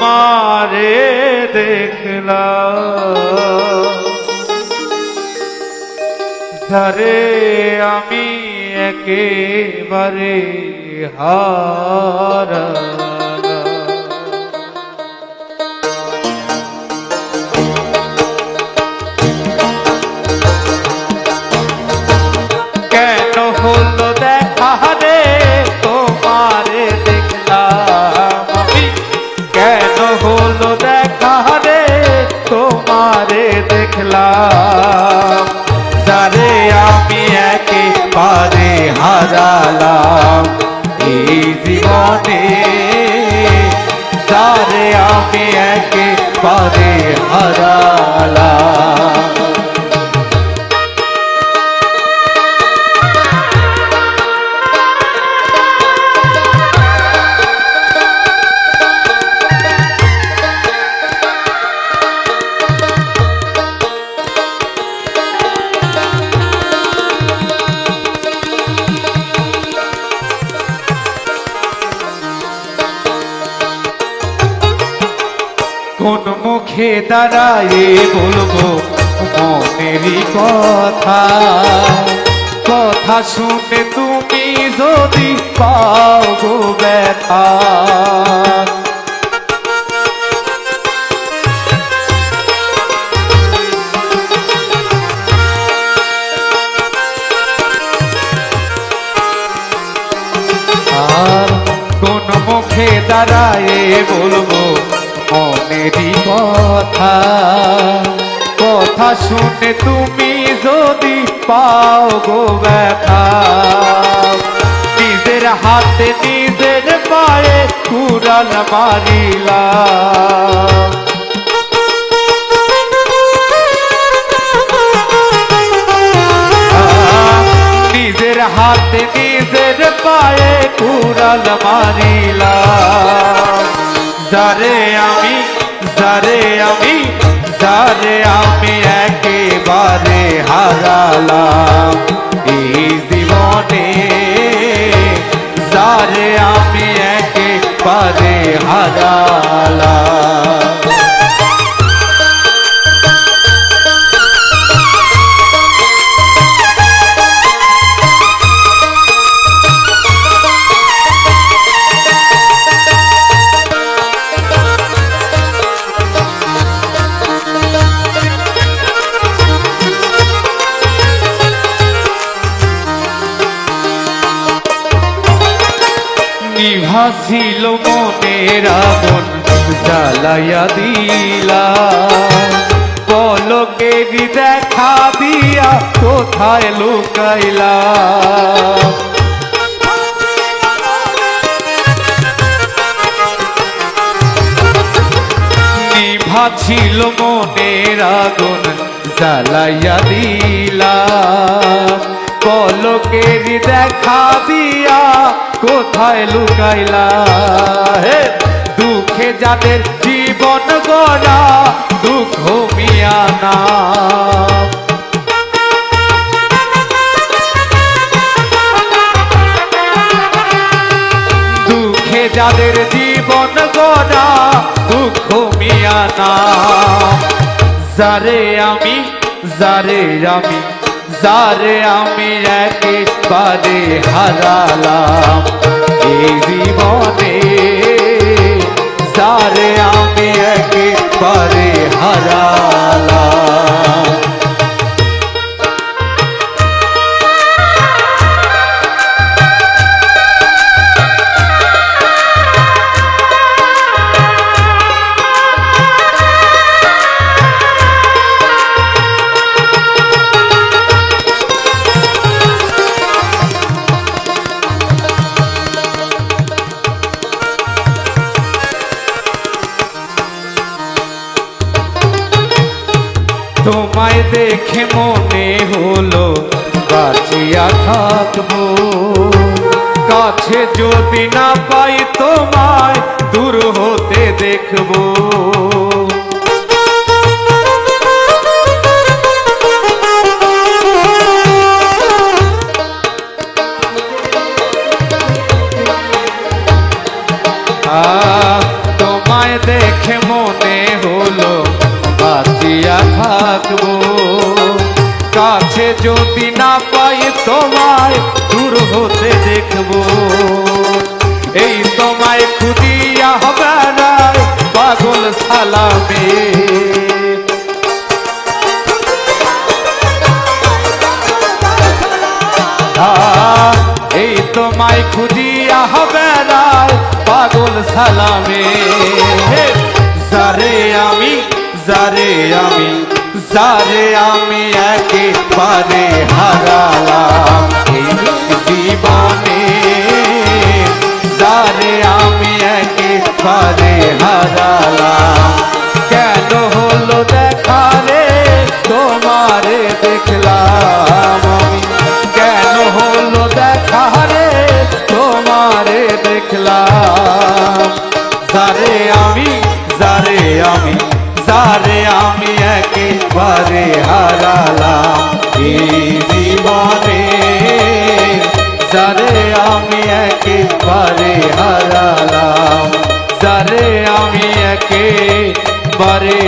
তোমারে দেখলাম যারে আমি একেবারে হারালাম। কেন হলো দেখা রে তোমারে দেখলাম আমি, কেন হলো দেখা রে তোমারে দেখলাম যারে আমি একেবারে হারালাম এই জীবনে, যারে আমি একেবারে হারালাম। কোন মুখে দাঁড়ায়ে বলবো মনেরই কথা, কথা শুনে তুমি যদি পাও গো ব্যথা। আর কোন মুখে দাঁড়ায়ে বলবো মনেরই কথা, কথা শুনে তুমি যদি পাও গো ব্যথা। নিজের হাতে নিজের পায়ে কুড়াল মারিলাম, নিজের হাতে নিজের পায়ে কুড়াল মারিলাম যারে আমি, যারে আমি, যারে আমি একেবারে হারালাম এই জীবনে, যারে আমি একেবারে হারালাম। নিভাছিল মনের আগুন জ্বালাইয়া দিলা, পলকের দেখা দিয়া কোথায় লুকাইলা। নিভাছিল মনের আগুন জ্বালাইয়া দিলা, পলকের দেখা দিয়া কোথায় লুকাইলা। হে দুঃখে যাদের জীবন গড়া দুঃখ মিয়া না, দুঃখে যাদের জীবন গড়া দুঃখ মিয়া না। যারে আমি, যারে আমি, যারে আমি একেবারে হারালাম এই জীবনে, যারে আমি একেবারে হারালাম। তোমায় দেখে মনে হলো বাঁচিয়া থাকবো, কাছে যদি না পাই তোমায় দূর হতে দেখবো। তোমায় তোমায় দেখে মনে হলো বাঁচিয়া থাকবো, কাছে যদি না পাই তোমায় দূর হতে দেখবো। এই তোমায় খুঁজিয়া বেড়ায় পাগল সালামে, এই তোমায় খুঁজিয়া বেড়ায় পাগল সালামে। যারে আমি যারে আমি যারে আমি একেবারে হারালাম এই জীবনে, যারে আমি একেবারে হারালাম। কেন হলো দেখা রে তোমারে দেখলাম আমি, কেন হলো দেখা রে তোমারে দেখলাম। যারে আমি যারে আমি যারে আমি একেবারে হারালাম এই জীবনে, যারে আমি একেবারে হারালাম, যারে আমি একেবারে